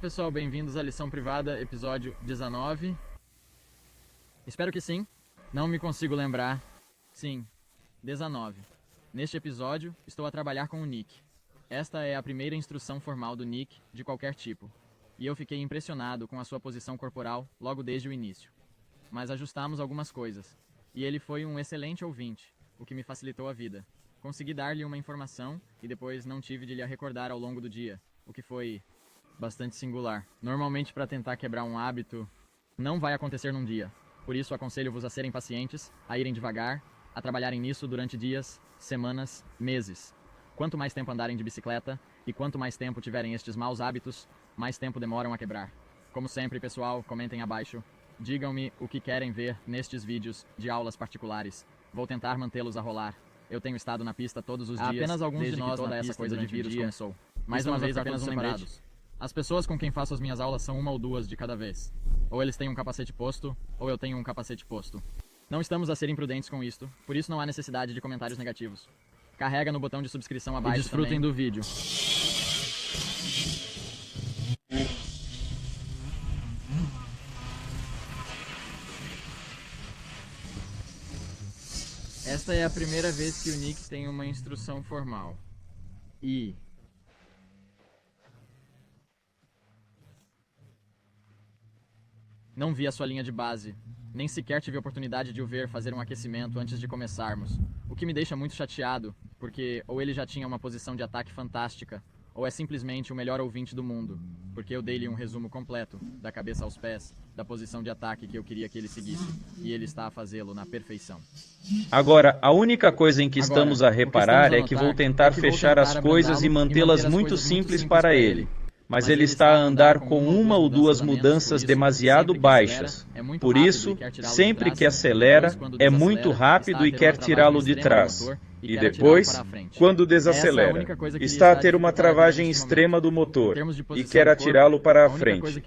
pessoal, bem-vindos à lição privada, episódio 19. Espero que sim, não me consigo lembrar. Sim, 19. Neste episódio, estou a trabalhar com o Nick. Esta é a primeira instrução formal do Nick, de qualquer tipo. E eu fiquei impressionado com a sua posição corporal logo desde o início. Mas ajustamos algumas coisas, e ele foi um excelente ouvinte, o que me facilitou a vida. Consegui dar-lhe uma informação e depois não tive de lhe a recordar ao longo do dia, o que foi bastante singular. Normalmente, para tentar quebrar um hábito, não vai acontecer num dia. Por isso, aconselho-vos a serem pacientes, a irem devagar, a trabalharem nisso durante dias, semanas, meses. Quanto mais tempo andarem de bicicleta e quanto mais tempo tiverem estes maus hábitos, mais tempo demoram a quebrar. Como sempre, pessoal, comentem abaixo. Digam-me o que querem ver nestes vídeos de aulas particulares. Vou tentar mantê-los a rolar. Eu tenho estado na pista todos os dias, apenas alguns desde de nós que toda na essa pista coisa de durante o vírus dia. começou. Mais uma vez, apenas um lembrete. As pessoas com quem faço as minhas aulas são uma ou duas de cada vez. Ou eles têm um capacete posto, ou eu tenho um capacete posto. Não estamos a ser imprudentes com isto, por isso não há necessidade de comentários negativos. Carrega no botão de subscrição abaixo E desfrutem também. do vídeo. Esta é a primeira vez que o Nick tem uma instrução formal. E não vi a sua linha de base. Nem sequer tive a oportunidade de o ver fazer um aquecimento antes de começarmos. O que me deixa muito chateado, porque ou ele já tinha uma posição de ataque fantástica, ou é simplesmente o melhor ouvinte do mundo, porque eu dei-lhe um resumo completo, da cabeça aos pés, da posição de ataque que eu queria que ele seguisse, e ele está a fazê-lo na perfeição. Agora, a única coisa em que estamos a o que reparar estamos a é que notar vou tentar é que vou fechar tentar as coisas e abrandá-lo mantê-las manter as muito coisas simples para ele. Mas ele está a andar com uma ou duas mudanças demasiado baixas. Por isso, sempre que acelera, é muito rápido e quer tirá-lo de trás. E depois, quando desacelera, está a ter uma travagem extrema do motor e quer atirá-lo para a frente.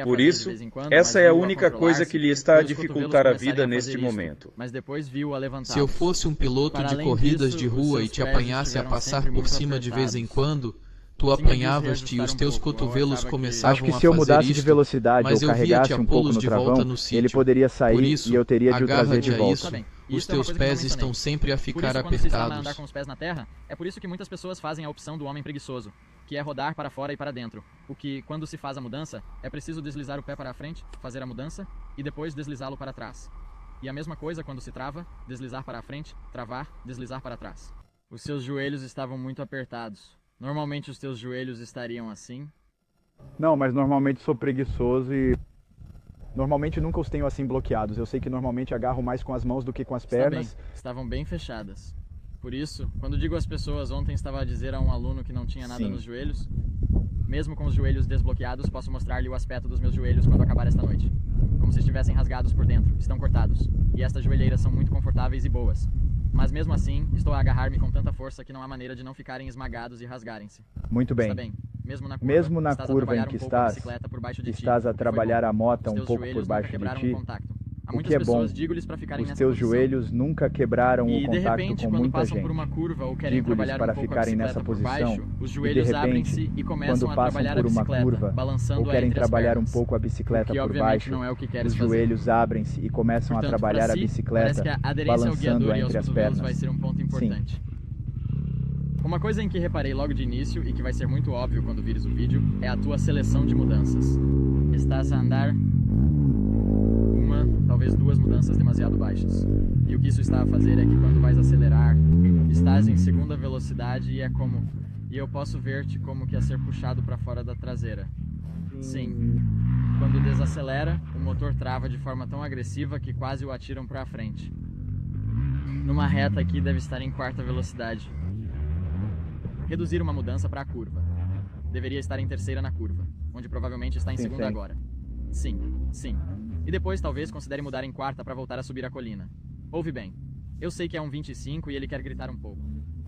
Por isso, essa é a única coisa que lhe está a dificultar a vida neste momento. Mas depois viu a levantá-los. Se eu fosse um piloto Para de além corridas disso, de os rua seus e te pés apanhasse a estiveram passar sempre por muito cima de vez em apertados. quando, tu Tinha de apanhavas-te e reajustar os um teus pouco. Eu cotovelos achava que- começavam Acho que a se eu fazer mudasse de isto, velocidade mas ou eu via-te carregasse a um pouco pulos no de volta travão, no ele sítio. poderia Por sair isso, e eu teria de o trazer de agarra-te a volta. isso. Tá bem. Os Isso é uma teus coisa que eu pés não estão mencionei. sempre a Por ficar isso, quando se fala em apertados. andar com os pés na terra, é por isso que muitas pessoas fazem a opção do homem preguiçoso, que é rodar para fora e para dentro. O que, quando se faz a mudança, é preciso deslizar o pé para a frente, fazer a mudança, e depois deslizá-lo para trás. E a mesma coisa quando se trava, deslizar para a frente, travar, deslizar para trás. Os seus joelhos estavam muito apertados. Normalmente os teus joelhos estariam assim. Não, mas normalmente sou preguiçoso e normalmente nunca os tenho assim bloqueados. Eu sei que normalmente agarro mais com as mãos do que com as Está bem, pernas. estavam bem fechadas. Por isso, quando digo às pessoas, ontem estava a dizer a um aluno que não tinha nada Sim. nos joelhos, mesmo com os joelhos desbloqueados, posso mostrar-lhe o aspecto dos meus joelhos quando acabar esta noite. Como se estivessem rasgados por dentro, estão cortados. E estas joelheiras são muito confortáveis e boas. Mas mesmo assim, estou a agarrar-me com tanta força que não há maneira de não ficarem esmagados e rasgarem-se. Muito bem. Está bem. Mesmo na Mesmo curva, na estás a trabalhar curva em que um pouco a estás, bicicleta por baixo de ti, estás a o que foi trabalhar bom. a moto Os um teus pouco joelhos por nunca baixo de quebraram ti, o contacto. Há o muitas que é bom. pessoas, digo-lhes para ficarem Os nessa teus posição. joelhos nunca quebraram E o de contato repente, com quando muita passam gente. por uma curva ou querem Digo-lhes trabalhar para um pouco a ficarem bicicleta nessa por posição baixo, os e de joelhos abrem-se repente, e começam quando a passam trabalhar a por uma bicicleta, curva balançando ou querem entre as trabalhar um pernas, pouco a o bicicleta que por obviamente baixo, não é o que queres os fazer. joelhos abrem-se e começam Portanto, a trabalhar para a si, bicicleta parece que a aderência ao balançando guiador e aos entre as cotovelos pernas. vai ser um ponto importante. Uma coisa em que reparei logo de início e que vai ser muito óbvio quando vires o vídeo é a tua seleção de mudanças. Estás a andar uma, talvez duas mudanças demasiado baixas. E o que isso está a fazer é que quando vais acelerar, estás em segunda velocidade e é como... E eu posso ver-te como que a ser puxado para fora da traseira. Sim. Quando desacelera, o motor trava de forma tão agressiva que quase o atiram para a frente. Numa reta aqui deve estar em quarta velocidade. Reduzir uma mudança para a curva. Deveria estar em terceira na curva, onde provavelmente está em segunda sim. agora. Sim. E depois talvez considere mudar em quarta para voltar a subir a colina. Ouve bem. Eu sei que é um 25 e ele quer gritar um pouco.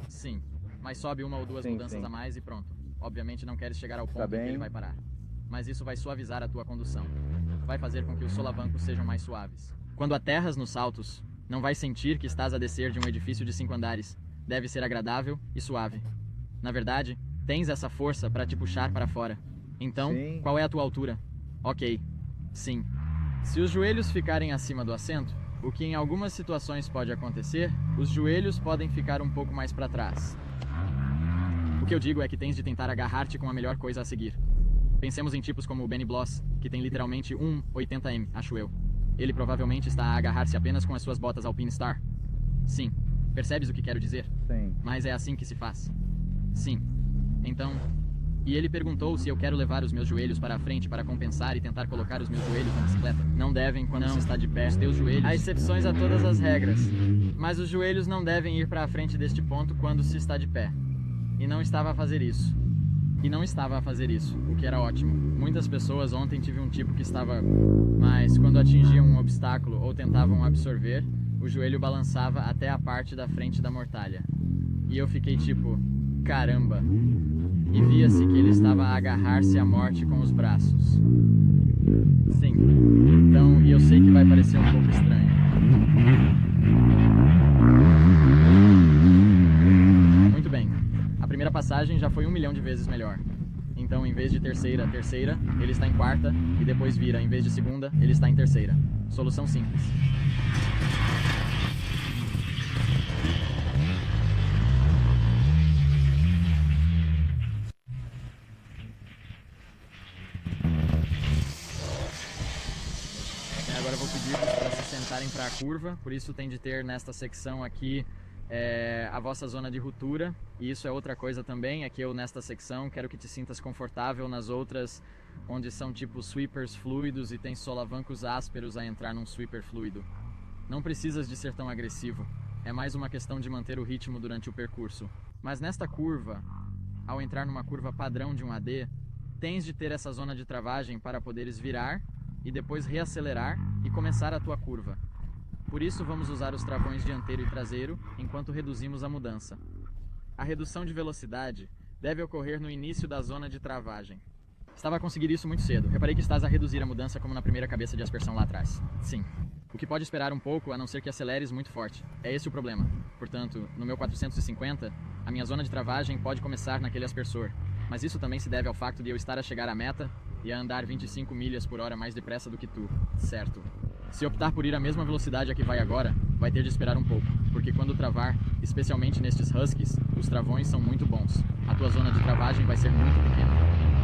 Sim, mas sobe uma ou duas mudanças a mais e pronto. Obviamente não queres chegar ao ponto em que ele vai parar. Mas isso vai suavizar a tua condução. Vai fazer com que os solavancos sejam mais suaves. Quando aterras nos saltos, não vais sentir que estás a descer de um edifício de 5 andares. Deve ser agradável e suave. Na verdade, tens essa força para te puxar para fora. Então, Sim. qual é a tua altura? Ok. Sim. Se os joelhos ficarem acima do assento, o que em algumas situações pode acontecer, os joelhos podem ficar um pouco mais para trás. O que eu digo é que tens de tentar agarrar-te com a melhor coisa a seguir. Pensemos em tipos como o Benny Bloss, que tem literalmente 80M, acho eu. Ele provavelmente está a agarrar-se apenas com as suas botas Alpinestar. Sim. Percebes o que quero dizer? Sim. Mas é assim que se faz. Sim. Então... E ele perguntou se eu quero levar os meus joelhos para a frente para compensar e tentar colocar os meus joelhos na bicicleta. Não devem quando se está de pé. Os teus joelhos... Há exceções a todas as regras. Mas os joelhos não devem ir para a frente deste ponto quando se está de pé. E não estava a fazer isso. O que era ótimo. Muitas pessoas ontem tive um tipo que estava... Mas quando atingiam um obstáculo ou tentavam absorver, o joelho balançava até a parte da frente da mortalha. E eu fiquei tipo... Caramba! E via-se que ele estava a agarrar-se à morte com os braços. Sim. Então, e eu sei que vai parecer um pouco estranho. Muito bem. A primeira passagem já foi 1 milhão de vezes melhor. Então, em vez de terceira, ele está em quarta, e depois vira, em vez de segunda, ele está em terceira. Solução simples. Agora eu vou pedir para se sentarem para a curva, por isso tem de ter nesta secção aqui a vossa zona de ruptura, e isso é outra coisa também, é que eu nesta secção quero que te sintas confortável, nas outras onde são tipo sweepers fluidos e tem solavancos ásperos a entrar num sweeper fluido. Não precisas de ser tão agressivo, é mais uma questão de manter o ritmo durante o percurso. Mas nesta curva, ao entrar numa curva padrão de um AD, tens de ter essa zona de travagem para poderes virar e depois reacelerar e começar a tua curva. Por isso vamos usar os travões dianteiro e traseiro enquanto reduzimos a mudança. A redução de velocidade deve ocorrer no início da zona de travagem. Estava a conseguir isso muito cedo. Reparei que estás a reduzir a mudança como na primeira cabeça de aspersão lá atrás. Sim. O que pode esperar um pouco, a não ser que aceleres muito forte. É esse o problema. Portanto, no meu 450, a minha zona de travagem pode começar naquele aspersor. Mas isso também se deve ao facto de eu estar a chegar à meta e a andar 25 milhas por hora mais depressa do que tu, certo? Se optar por ir à mesma velocidade a que vai agora, vai ter de esperar um pouco, porque quando travar, especialmente nestes Huskies, os travões são muito bons. A tua zona de travagem vai ser muito pequena.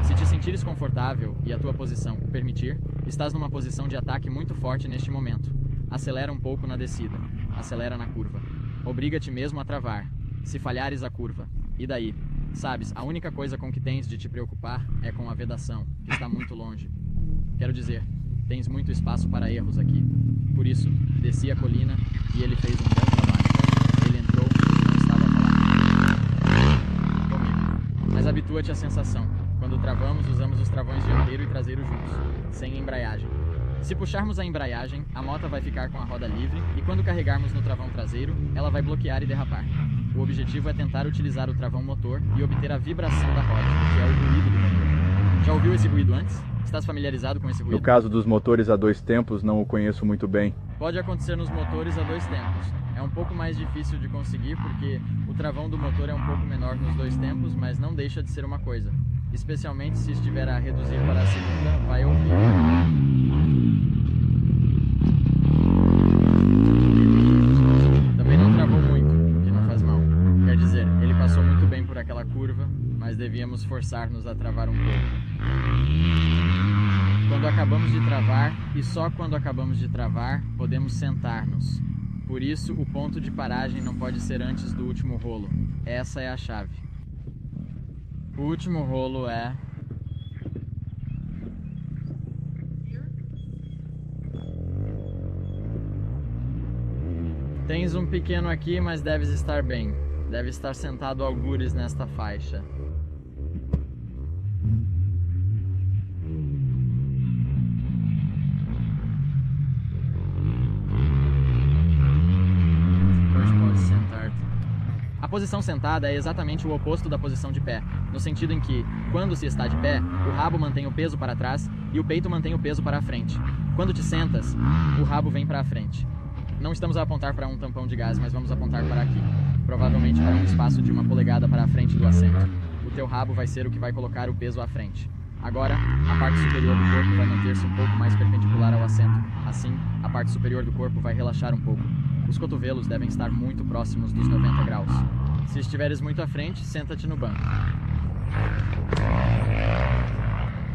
Se te sentires confortável e a tua posição o permitir, estás numa posição de ataque muito forte neste momento. Acelera um pouco na descida, acelera na curva. Obriga-te mesmo a travar, se falhares a curva. E daí? Sabes, a única coisa com que tens de te preocupar é com a vedação, que está muito longe. Quero dizer, tens muito espaço para erros aqui. Por isso, desci a colina e ele fez um bom trabalho. Ele entrou e não estava a falar comigo. Mas habitua-te à sensação. Quando travamos, usamos os travões dianteiro e traseiro juntos, sem embreagem. Se puxarmos a embreagem, a moto vai ficar com a roda livre e quando carregarmos no travão traseiro, ela vai bloquear e derrapar. O objetivo é tentar utilizar o travão motor e obter a vibração da roda, que é o ruído do motor. Já ouviu esse ruído antes? Estás familiarizado com esse ruído? No caso dos motores a 2 tempos, não o conheço muito bem. Pode acontecer nos motores a 2 tempos. É um pouco mais difícil de conseguir porque o travão do motor é um pouco menor nos 2 tempos, mas não deixa de ser uma coisa. Especialmente se estiver a reduzir para a segunda, vai ouvir. Também não travou muito, o que não faz mal. Quer dizer, ele passou muito bem por aquela curva, mas devíamos forçar-nos a travar um pouco. Quando acabamos de travar, e só quando acabamos de travar, podemos sentar-nos. Por isso, o ponto de paragem não pode ser antes do último rolo. Essa é a chave. O último rolo é... Tens um pequeno aqui, mas deves estar bem. Deve estar sentado algures nesta faixa. A posição sentada é exatamente o oposto da posição de pé, no sentido em que, quando se está de pé, o rabo mantém o peso para trás e o peito mantém o peso para a frente. Quando te sentas, o rabo vem para a frente. Não estamos a apontar para um tampão de gás, mas vamos apontar para aqui, provavelmente para um espaço de 1 polegada para a frente do assento. O teu rabo vai ser o que vai colocar o peso à frente. Agora, a parte superior do corpo vai manter-se um pouco mais perpendicular ao assento. Assim, a parte superior do corpo vai relaxar um pouco. Os cotovelos devem estar muito próximos dos 90 graus. Se estiveres muito à frente, senta-te no banco.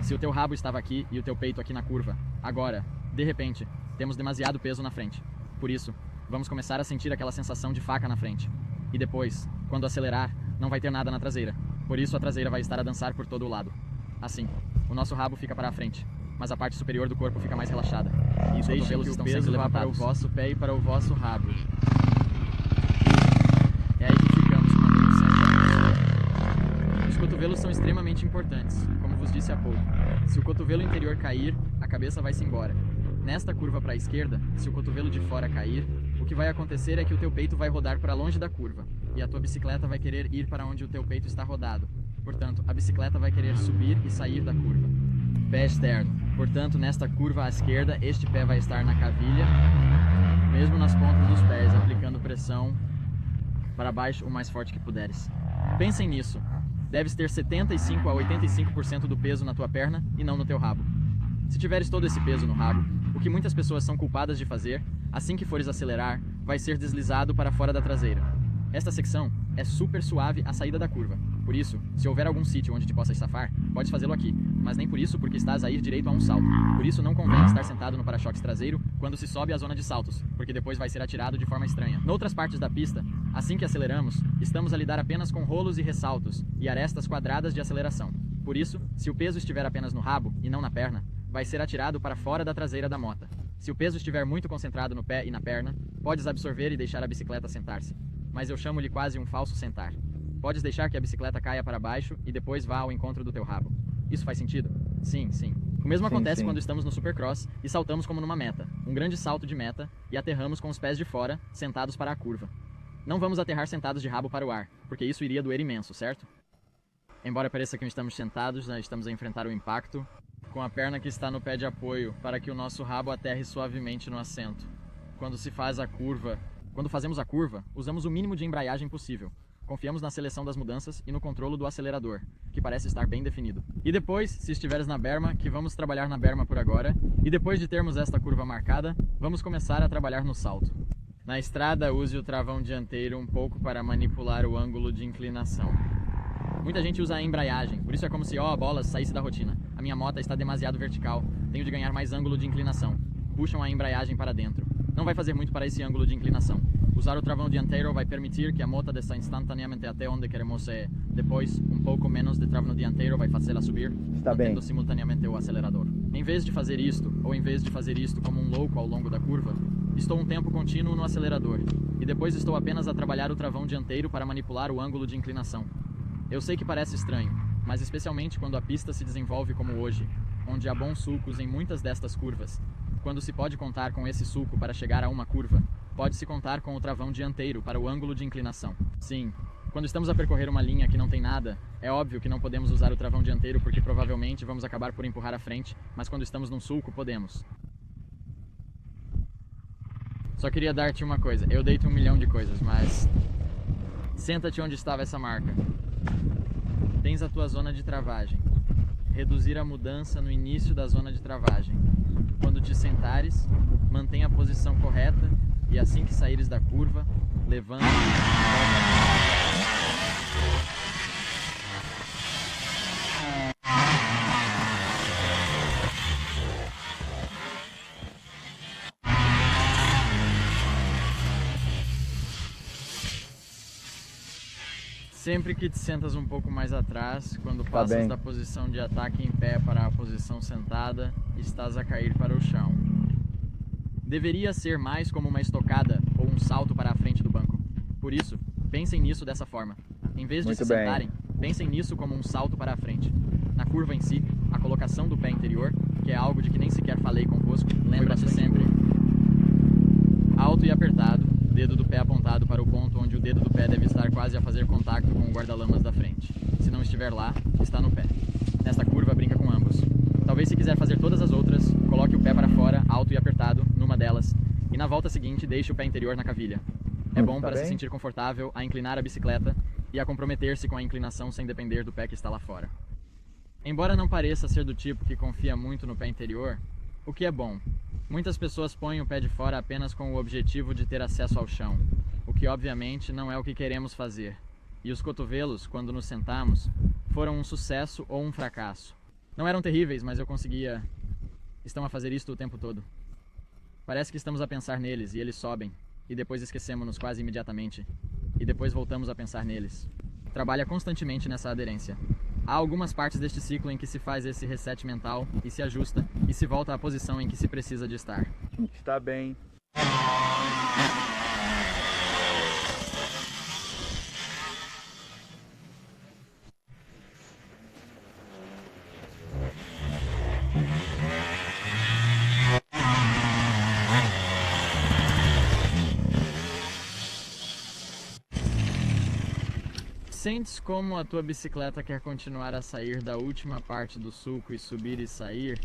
Se o teu rabo estava aqui e o teu peito aqui na curva, agora, de repente, temos demasiado peso na frente. Por isso, vamos começar a sentir aquela sensação de faca na frente. E depois, quando acelerar, não vai ter nada na traseira. Por isso, a traseira vai estar a dançar por todo o lado. Assim, o nosso rabo fica para a frente, mas a parte superior do corpo fica mais relaxada. E os cotovelos estão sendo levantados para o vosso pé e para o vosso rabo. É aí que ficamos quando nos sentamos. Os cotovelos são extremamente importantes, como vos disse há pouco. Se o cotovelo interior cair, a cabeça vai-se embora. Nesta curva para a esquerda, se o cotovelo de fora cair, o que vai acontecer é que o teu peito vai rodar para longe da curva, e a tua bicicleta vai querer ir para onde o teu peito está rodado. Portanto, a bicicleta vai querer subir e sair da curva. Pé externo. Portanto, nesta curva à esquerda, este pé vai estar na cavilha, mesmo nas pontas dos pés, aplicando pressão para baixo o mais forte que puderes. Pensem nisso. Deves ter 75 a 85% do peso na tua perna e não no teu rabo. Se tiveres todo esse peso no rabo, o que muitas pessoas são culpadas de fazer, assim que fores acelerar, vai ser deslizado para fora da traseira. Esta secção é super suave à saída da curva. Por isso, se houver algum sítio onde te possas safar, podes fazê-lo aqui, mas nem por isso porque estás a ir direito a um salto. Por isso não convém estar sentado no para-choques traseiro quando se sobe à zona de saltos, porque depois vai ser atirado de forma estranha. Noutras partes da pista, assim que aceleramos, estamos a lidar apenas com rolos e ressaltos e arestas quadradas de aceleração. Por isso, se o peso estiver apenas no rabo e não na perna, vai ser atirado para fora da traseira da moto. Se o peso estiver muito concentrado no pé e na perna, podes absorver e deixar a bicicleta sentar-se. Mas eu chamo-lhe quase um falso sentar. Podes deixar que a bicicleta caia para baixo e depois vá ao encontro do teu rabo. Isso faz sentido? Sim, sim. O mesmo acontece quando estamos no Supercross e saltamos como numa meta, um grande salto de meta, e aterramos com os pés de fora, sentados para a curva. Não vamos aterrar sentados de rabo para o ar, porque isso iria doer imenso, certo? Embora pareça que estamos sentados, estamos a enfrentar o impacto com a perna que está no pé de apoio para que o nosso rabo aterre suavemente no assento. Quando fazemos a curva, usamos o mínimo de embreagem possível. Confiamos na seleção das mudanças e no controle do acelerador, que parece estar bem definido. E depois, se estiveres na berma, que vamos trabalhar na berma por agora, e depois de termos esta curva marcada, vamos começar a trabalhar no salto. Na estrada, use o travão dianteiro um pouco para manipular o ângulo de inclinação. Muita gente usa a embreagem, por isso é como se, bolas, saísse da rotina. A minha moto está demasiado vertical, tenho de ganhar mais ângulo de inclinação. Puxam a embreagem para dentro. Não vai fazer muito para esse ângulo de inclinação. Usar o travão dianteiro vai permitir que a moto desça instantaneamente até onde queremos ir. Depois, um pouco menos de travão dianteiro vai fazê-la subir, mantendo simultaneamente o acelerador. Em vez de fazer isto, ou em vez de fazer isto como um louco ao longo da curva, estou um tempo contínuo no acelerador, e depois estou apenas a trabalhar o travão dianteiro para manipular o ângulo de inclinação. Eu sei que parece estranho, mas especialmente quando a pista se desenvolve como hoje, onde há bons sulcos em muitas destas curvas, quando se pode contar com esse sulco para chegar a uma curva, pode-se contar com o travão dianteiro para o ângulo de inclinação. Sim, quando estamos a percorrer uma linha que não tem nada, é óbvio que não podemos usar o travão dianteiro porque provavelmente vamos acabar por empurrar a frente, mas quando estamos num sulco, podemos. Só queria dar-te uma coisa, eu dei-te 1 milhão de coisas, mas... Senta-te onde estava essa marca. Tens a tua zona de travagem. Reduzir a mudança no início da zona de travagem. Quando te sentares, mantenha a posição correta e assim que saíres da curva, levanta e volta. Sempre que te sentas um pouco mais atrás, quando passas da posição de ataque em pé para a posição sentada, estás a cair para o chão. Deveria ser mais como uma estocada ou um salto para a frente do banco. Por isso, pensem nisso dessa forma. Em vez de se sentarem, pensem nisso como um salto para a frente. Na curva em si, a colocação do pé interior, que é algo de que nem sequer falei convosco, lembra-se sempre. Alto e apertado, dedo do pé apontado para o ponto onde o dedo do pé deve estar quase a fazer contato com o guarda-lamas da frente. Se não estiver lá, está no pé. Nesta curva, brinca com ambos. Talvez se quiser fazer todas as outras, coloque o pé para fora, alto e apertado, numa delas, e na volta seguinte deixe o pé interior na cavilha. É bom para se sentir confortável a inclinar a bicicleta e a comprometer-se com a inclinação sem depender do pé que está lá fora. Embora não pareça ser do tipo que confia muito no pé interior, o que é bom. Muitas pessoas põem o pé de fora apenas com o objetivo de ter acesso ao chão, o que obviamente não é o que queremos fazer. E os cotovelos, quando nos sentamos, foram um sucesso ou um fracasso. Não eram terríveis, mas eu conseguia... Estão a fazer isto o tempo todo. Parece que estamos a pensar neles e eles sobem, e depois esquecemos-nos quase imediatamente, e depois voltamos a pensar neles. Trabalha constantemente nessa aderência. Há algumas partes deste ciclo em que se faz esse reset mental e se ajusta e se volta à posição em que se precisa de estar. Está bem. Sentes como a tua bicicleta quer continuar a sair da última parte do sulco e subir e sair?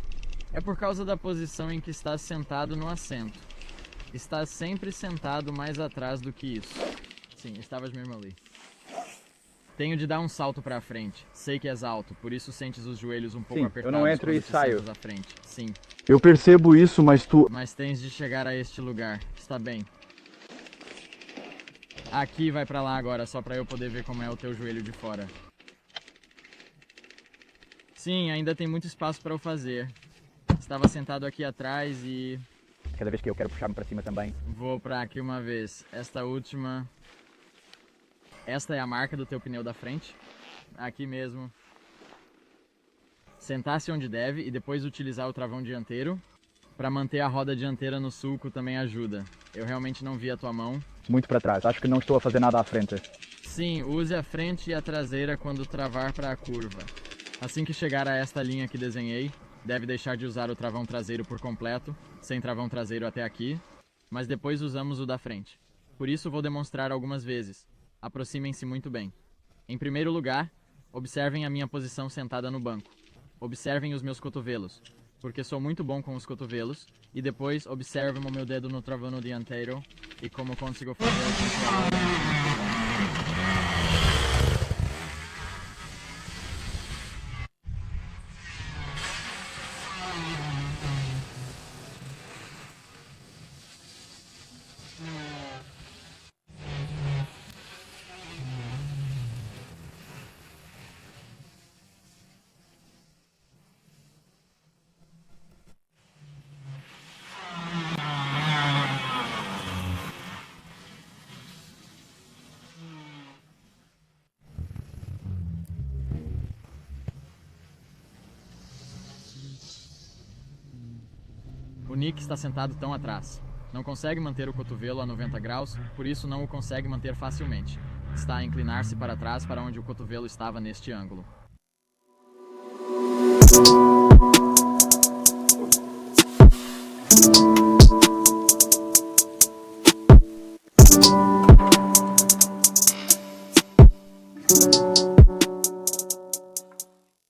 É por causa da posição em que estás sentado no assento. Estás sempre sentado mais atrás do que isso. Sim, estavas mesmo ali. Tenho de dar um salto para frente. Sei que és alto, por isso sentes os joelhos um pouco apertados. Eu não entro e saio. À frente. Sim. Eu percebo isso, mas Mas tens de chegar a este lugar. Está bem. Aqui vai pra lá agora, só pra eu poder ver como é o teu joelho de fora. Sim, ainda tem muito espaço pra eu fazer. Estava sentado aqui atrás e... Cada vez que eu quero puxar-me pra cima também. Vou pra aqui uma vez. Esta última... Esta é a marca do teu pneu da frente. Aqui mesmo. Sentar-se onde deve e depois utilizar o travão dianteiro. Pra manter a roda dianteira no sulco também ajuda. Eu realmente não vi a tua mão. Muito para trás. Acho que não estou a fazer nada à frente. Sim, use a frente e a traseira quando travar para a curva. Assim que chegar a esta linha que desenhei, deve deixar de usar o travão traseiro por completo, sem travão traseiro até aqui, mas depois usamos o da frente. Por isso vou demonstrar algumas vezes. Aproximem-se muito bem. Em primeiro lugar, observem a minha posição sentada no banco. Observem os meus cotovelos, porque sou muito bom com os cotovelos, e depois observem o meu dedo no travão dianteiro e como consigo fazer O Nick está sentado tão atrás. Não consegue manter o cotovelo a 90 graus, por isso não o consegue manter facilmente. Está a inclinar-se para trás para onde o cotovelo estava neste ângulo.